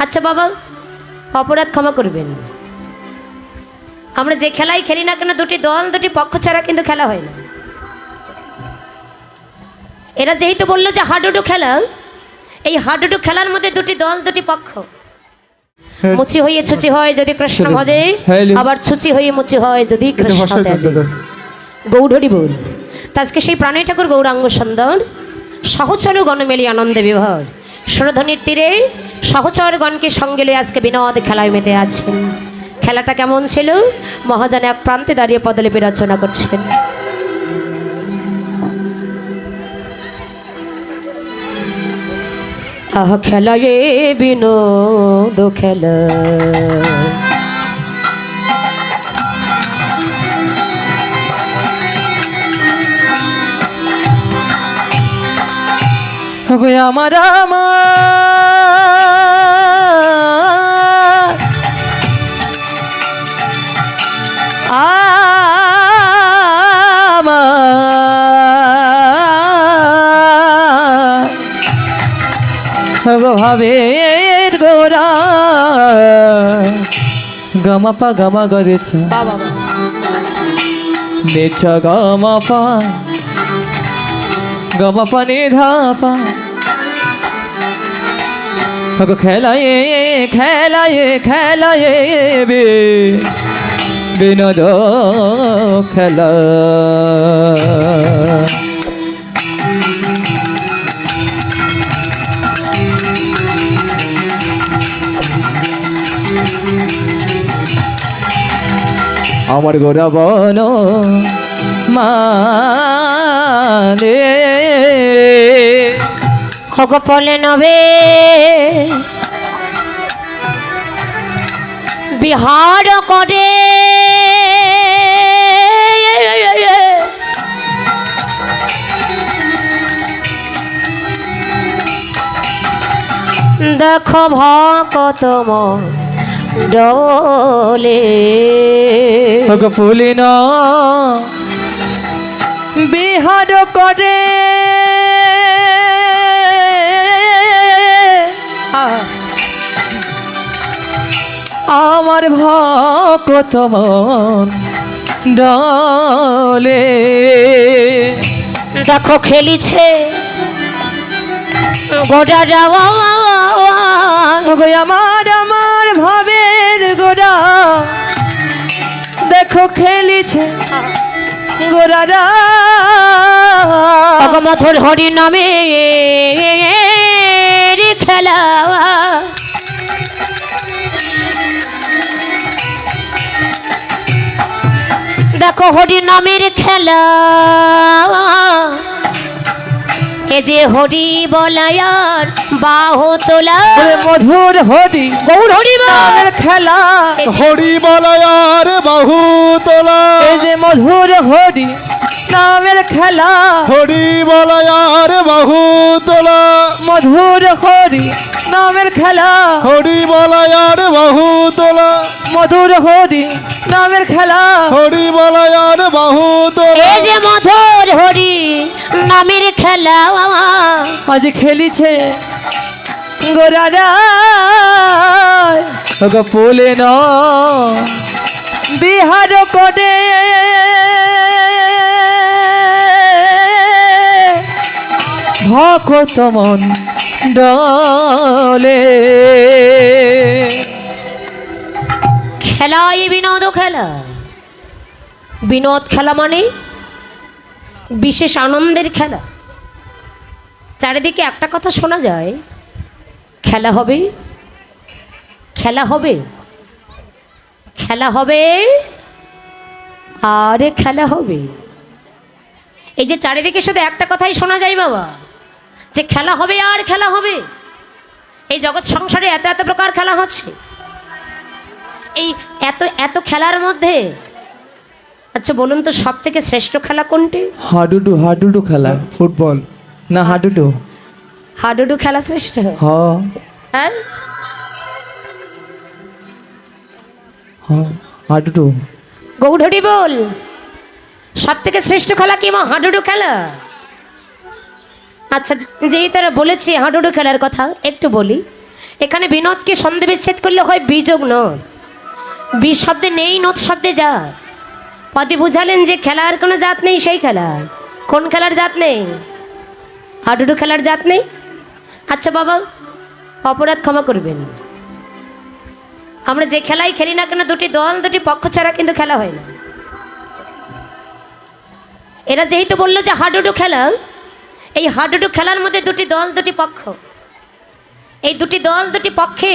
আচ্ছা বাবা, অপরাধ ক্ষমা করবেন। আমরা যে খেলাই খেলি না কেন, দুটি দল দুটি পক্ষ ছাড়া কিন্তু খেলা হয় না। এরা যেহেতু বললো যে হাডুডু খেলা, এই হাডুডু খেলার মধ্যে দুটি দল দুটি পক্ষ। মুচি হয়ে ছুচি হয় যদি কৃষ্ণ ভজে, আবার ছুচি হয়ে মুচি হয় যদি কৃষ্ণ ত্যাজে। গৌড়হরি বল। আজকে সেই প্রাণী ঠাকুর গৌরাঙ্গ সুন্দর সহচর গণ মেলি আনন্দে বিভোর সুরধ্বনির তীরে সহচর গণকে সঙ্গে লয়ে আজকে বিনোদ খেলায় মেতে আছেন। খেলাটা কেমন ছিল? মহাজন এক প্রান্তে দাঁড়িয়ে পদলিপি রচনা করছেন। আহ খেলা এ বিনোদ খেলা, আমার ভাবের গোরা গামাপা গামা গরেছে নেচা গামাপা গামাপা নে ধাপা খেলায়ে খেলায়ে খেলায়ে বে বিনোদ খেলা। আমার গোরা বন মানে হগপলে নবে বিহার করে দেখো ভকত ডলে ফুলি না বিহার করে আমার ভকত মন ডলে। দেখো খেলিছে গোটা যাওয়া আমার আমার ভাবের গোরা দেখো খেলিছে গোরারা মথুর হরি নামে খেলা। দেখো হরি নামের খেলা, এ যে হরি বলায়ার বাহু তোলা মধুর হরি গৌর হরি নামের খেলা। হরি বলয়ার বাহু তোলা, এই যে মধুর হরি নামের খেলা। হরি বলয়ার বাহু তোলা, মধুর হরি নামের খেলা। হরি বলয়ার বাহু তোলা, মধুর হরি নামের খেলা। হরি বলয়ার বাহু তোলা। এই যে মধুর হরি নামের খেলা, আজ খেলিছে গোরারা ফুলে ন বিহার করে ভকত মন ডলে। খেলা এই বিনোদ খেলা। বিনোদ খেলা মানে বিশেষ আনন্দের খেলা। চারিদিকে একটা কথা শোনা যায়, খেলা হবে খেলা হবে খেলা হবে আরে খেলা হবে। এই যে চারিদিকে শুধু একটা কথাই শোনা যায় বাবা, যে খেলা হবে আর খেলা হবে। এই জগৎ সংসারে এত এত প্রকার খেলা হচ্ছে। এই এত এত খেলার মধ্যে আচ্ছা বলুন তো সব থেকে শ্রেষ্ঠ খেলা কোনটি? হাডুডু হাডুডু খেলা। ফুটবল না হাডুডু। হাডুডু খেলা শ্রেষ্ঠ। হ্যাঁ হাডুডু গৌড়হরি বল। সব থেকে শ্রেষ্ঠ খেলা কি মা? হাডুডু খেলা। আচ্ছা যেই তারা বলেছি হাডুডু খেলার কথা একটু বলি। এখানে বিনোদকে সন্ধে বিচ্ছেদ করলে হয় বিযোগ নদ। বি শব্দে নেই, নদ শব্দে যা। পদে বুঝালেন যে খেলার কোনো জাত নেই, সেই খেলা। কোন খেলার জাত নেই? হাডুডু খেলার জাত নেই। আচ্ছা বাবা, অপরাধ ক্ষমা করবেন, আমরা যে খেলাই খেলি না কেন দুটি দল দুটি পক্ষ ছাড়া কিন্তু খেলা হয় না। এরা যেহেতু বললো যে হাডুডু খেলা, এই হাডুডু খেলার মধ্যে দুটি দল দুটি পক্ষ। এই দুটি দল দুটি পক্ষে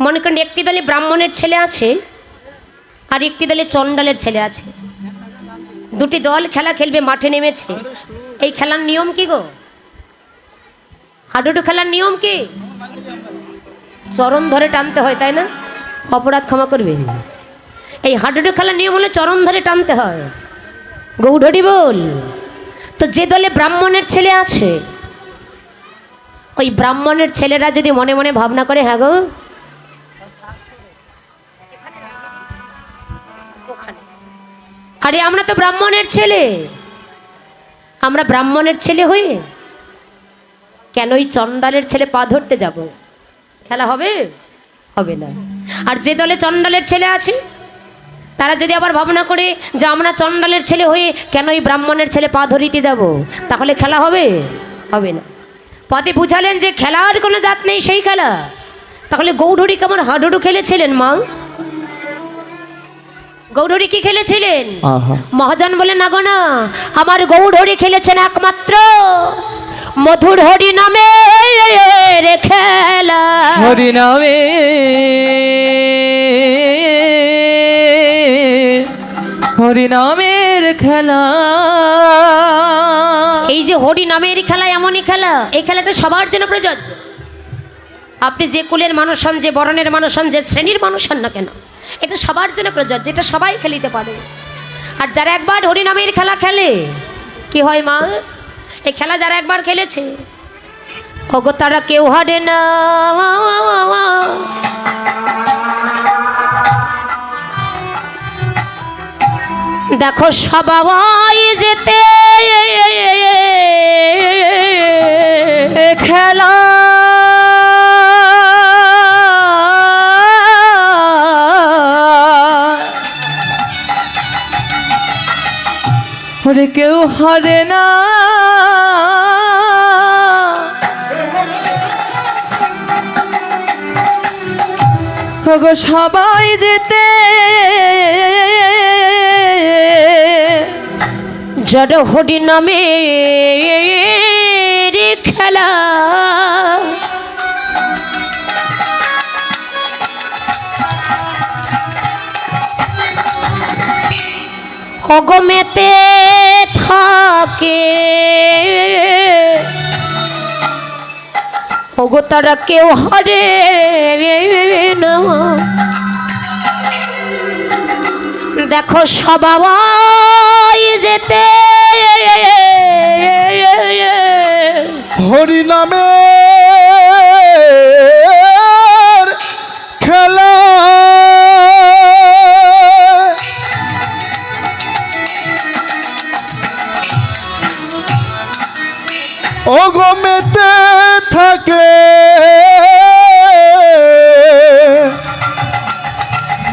মনে করেন একটি দলে ব্রাহ্মণের ছেলে আছে আর একটি দলে চণ্ডালের ছেলে আছে। দুটি দল খেলা খেলবে, মাঠে নেমেছে। এই খেলার নিয়ম কি গো? হাডুডু খেলার নিয়ম কি? চরণ ধরে টানতে হয়, তাই না? অপরাধ ক্ষমা করবেন। এই হাডুডু খেলার নিয়ম হলে চরণ ধরে টানতে হয়। গৌঢরি বল। তো যে দলে ব্রাহ্মণের ছেলে আছে, ওই ব্রাহ্মণের ছেলেরা যদি মনে মনে ভাবনা করে, হ্যাঁ গো আরে আমরা তো ব্রাহ্মণের ছেলে, আমরা ব্রাহ্মণের ছেলে হয়ে কেন ওই চণ্ডালের ছেলে পা ধরতে যাব? খেলা হবে? হবে না। আর যে দলে চণ্ডালের ছেলে আছে তারা যদি আবার ভাবনা করে যে আমরা চণ্ডালের ছেলে হয়ে কেন ওই ব্রাহ্মণের ছেলে পা ধরিতে যাব, তাহলে খেলা হবে? হবে না। পদে বুঝালেন যে খেলার কোনো জাত নেই, সেই খেলা। তাহলে গৌঢরি কেমন হাডুডু খেলেছিলেন মা? গৌঢরি কি খেলেছিলেন? মহাজন বলে না গো না, আমার গৌঢরি খেলেছেন একমাত্র মধুর হরি নামে খেলা। হরি নামে হরি নামের খেলা। এই যে হরি নামের খেলা এমনই খেলা, এই খেলাটা সবার জন্য প্রযোজ্য। আপনি যে কুলের মানুষ হন, যে বরণের মানুষ হন, যে শ্রেণীর মানুষ হন না কেন, এটা সবার জন্য প্রযোজ্য, এটা সবাই খেলিতে পারে। আর যারা একবার হরি নামের খেলা খেলে কি হয় মা? এই খেলা যারা একবার খেলেছে ওগো তারা কেউ হারে না। দেখো সবাই যেতে খেলা ওরে কেউ হারে না। ওগো সবাই যেতে জড় হরি নামে খেলা। অগমেতে থাকে ওগো তারা কেউ হারে না। দেখো সবাই যেতে হরি নামে খেলা। অগমেতে থাকে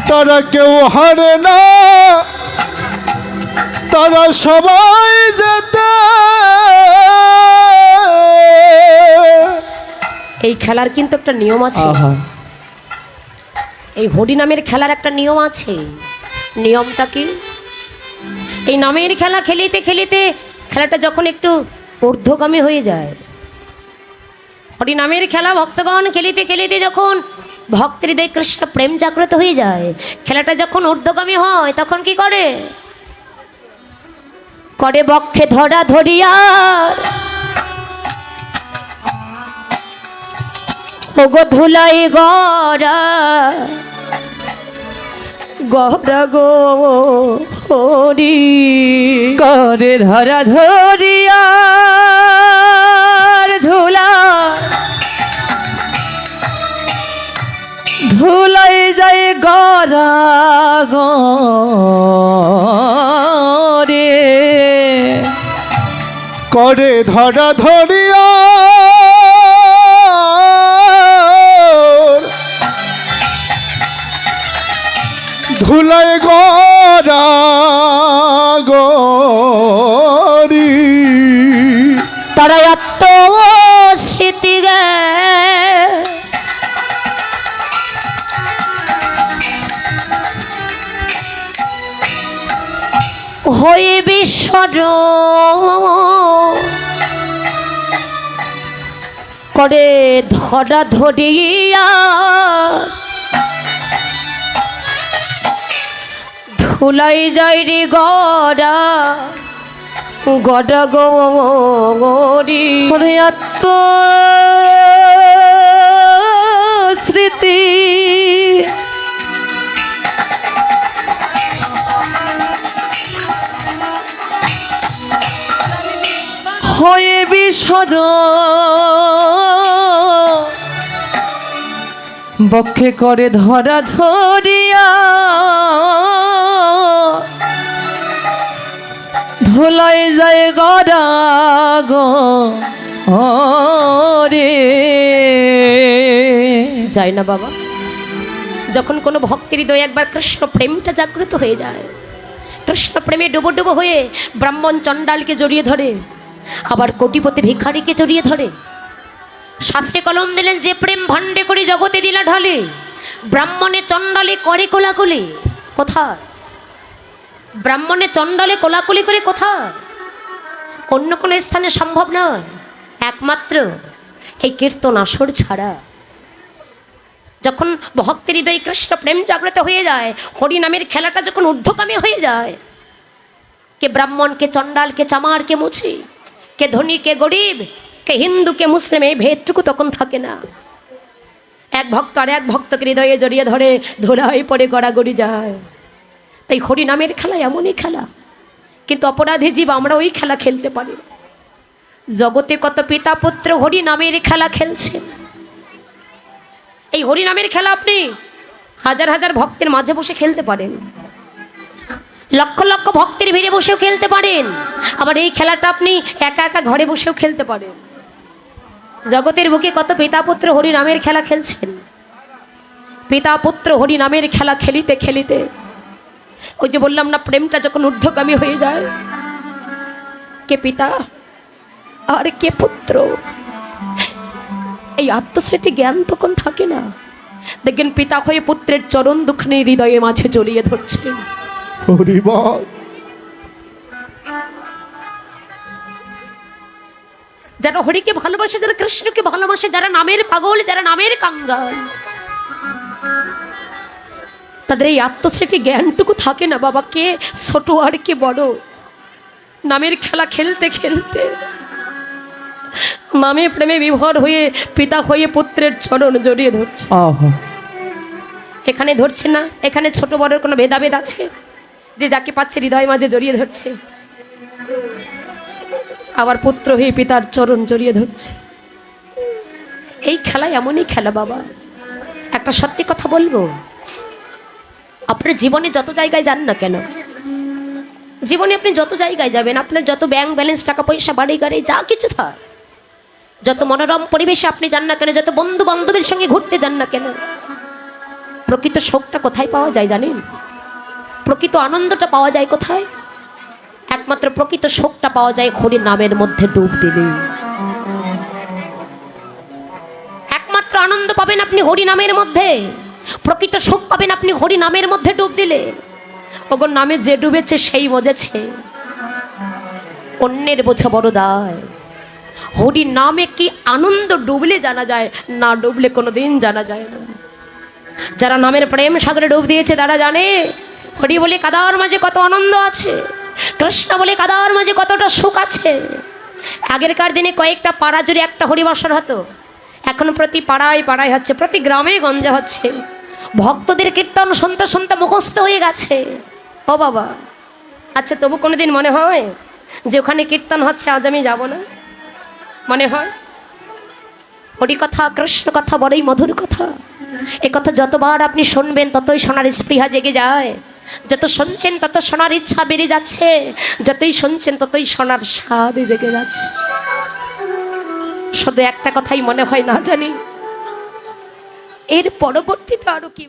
তারা কেউ হারে না, তারা সবাই যেতে। এই খেলার কিন্তু একটা নিয়ম আছে। এই হরি নামের খেলার একটা নিয়ম আছে। নিয়মটা কি? এই নামের খেলা খেলিতে খেলিতে খেলাটা যখন একটু ঊর্ধ্বগামী হয়ে যায়, হরি নামের খেলা ভক্তগণ খেলিতে খেলিতে যখন ভক্তের হৃদয়ে কৃষ্ণ প্রেম জাগ্রত হয়ে যায়, খেলাটা যখন ঊর্ধ্বগামী হয় তখন কি করে? করে বক্ষে ধরা ধরিয়ার ওগো ধুলাই গড়া গড়া গো হরি করে ধরা ধরিয়ার ধুলা ধুলাই যায় গড়া গরে। করে ধরা ধরিয়া যায় গড়া গরি তারা এত স্মৃতি গে হয়ে বিশ্বর করে ধরা ধরিয়া ধুলাই যায় রে গড়া গড়া গরি এত স্মৃতি হয়ে বিসর বক্ষে করে ধরা ধরিয়া ধুলাই যায় গড়া গো রে যায় না বাবা। যখন কোনো ভক্তের হৃদয়ে একবার কৃষ্ণ প্রেমটা জাগ্রত হয়ে যায়, কৃষ্ণ প্রেমে ডুবো ডুবো হয়ে ব্রাহ্মণ চণ্ডালকে জড়িয়ে ধরে, আবার কোটিপতি ভিখারিকে জড়িয়ে ধরে। শাস্ত্রে কলম দিলেন, যে প্রেম ভাণ্ডে করে জগতে দিলা ঢলে, ব্রাহ্মণে চণ্ডালে করে কোলাকুলি। কোথায়? ব্রাহ্মণে চণ্ডালে কোলাকুলি করে কোথায়? অন্য কোনো স্থানে সম্ভব নয়, একমাত্র এই কীর্তন আসর ছাড়া। যখন ভক্তের হৃদয়ে কৃষ্ণ প্রেম জাগ্রত হয়ে যায়, হরি নামের খেলাটা যখন ঊর্ধ্বগামী হয়ে যায়, কে ব্রাহ্মণ, কে চণ্ডাল, কে চামার, কে মুছি, কে ধনী, কে গরিব, কে হিন্দু, কে মুসলিম, এই ভেদটুকু তখন থাকে না। এক ভক্ত আর এক ভক্তকে হৃদয়ে জড়িয়ে ধরে ধুলাই পড়ে গড়াগড়ি যায়। তাই হরি নামের খেলা এমনই খেলা, কিন্তু অপরাধী জীব আমরা ওই খেলা খেলতে পারি না। জগতে কত পিতা পুত্র হরি নামের খেলা খেলছে। এই হরি নামের খেলা আপনি হাজার হাজার ভক্তের মাঝে বসে খেলতে পারেন, লক্ষ লক্ষ ভক্তের ভিড়ে বসেও খেলতে পারেন, আবার এই খেলাটা আপনি একা একা ঘরে বসেও খেলতে পারেন। জগতের বুকে কত পিতা পুত্র হরি নামের খেলা খেলছেন। পিতা পুত্র হরি নামের খেলা খেলিতে খেলিতে, ওই যে বললাম না, প্রেমটা যখন ঊর্ধ্বগামী হয়ে যায়, কে পিতা আর কে পুত্র, এই আত্মস্মৃতি জ্ঞান তখন থাকে না। দেখবেন পিতা হয়ে পুত্রের চরণ দুখানি হৃদয়ে মাঝে জড়িয়ে ধরছেন। যারা হরিকে ভালোবাসে, যারা কৃষ্ণকে ভালোবাসে, যারা নামের পাগল, যারা নামের কাঙ্গাল, তাদের এই আত্মস্মৃতি জ্ঞানটুকু থাকে না বাবা, কে ছোট আর কে বড়। নামের খেলা খেলতে খেলতে নামে প্রেমে বিভোর হয়ে পিতা হয়ে পুত্রের চরণ জড়িয়ে ধরছে। এখানে ধরছে না, এখানে ছোট বড়র কোনো ভেদাভেদ আছে? যে যাকে পাচ্ছে হৃদয় মাঝে জড়িয়ে ধরছে, আবার পুত্র হয়ে পিতার চরণ জড়িয়ে ধরছে। এই খেলা এমনই খেলা বাবা। একটা সত্যি কথা বলবো, আপনার জীবনে যত জায়গায় যান না কেন, জীবনে আপনি যত জায়গায় যাবেন, আপনার যত ব্যাংক ব্যালেন্স, টাকা পয়সা, বাড়ি গাড়ি যা কিছু থাকে, যত মনোরম পরিবেশে আপনি যান না কেন, যত বন্ধু বান্ধবের সঙ্গে ঘুরতে যান না কেন, প্রকৃত সুখটা কোথায় পাওয়া যায় জানেন? প্রকৃত আনন্দটা পাওয়া যায় কোথায়? একমাত্র প্রকৃত সুখটা পাওয়া যায় হরি নামের মধ্যে ডুব দিলে। একমাত্র আনন্দ পাবেন আপনি হরি নামের মধ্যে, প্রকৃত সুখ পাবেন আপনি হরি নামের মধ্যে ডুব দিলে। ওগো নামে যে ডুবেছে সেই বোঝেছে, অন্যের বোঝা বড় দায়। হরি নামে কি আনন্দ ডুবলে জানা যায়, না ডুবলে কোনোদিন জানা যায় না। যারা নামের প্রেম সাগরে ডুব দিয়েছে তারা জানে হরি বলে কাদার মাঝে কত আনন্দ আছে, কৃষ্ণ বলে কাদার মাঝে কতটা সুখ আছে। আগেরকার দিনে কয়েকটা পাড়া জুড়ে একটা হরিবাসর হতো, এখন প্রতি পাড়ায় পাড়ায় হচ্ছে, প্রতি গ্রামে গঞ্জে হচ্ছে। ভক্তদের কীর্তন শুনতে শুনতে মুখস্থ হয়ে গেছে। ও বাবা, আচ্ছা তবু কোনোদিন মনে হয় যে ওখানে কীর্তন হচ্ছে আজ আমি যাব না? মনে হয়? হরি কথা, কৃষ্ণ কথা বড়ই মধুর কথা। এ কথা যতবার আপনি শুনবেন ততই শোনার স্পৃহা জেগে যায়, যত শুনছেন তত শোনার ইচ্ছা বেড়ে যাচ্ছে, যতই শুনছেন ততই শোনার স্বাদ জেগে যাচ্ছে। শুধু একটা কথাই মনে হয়, না জানি এর পরবর্তীতে আরো কি।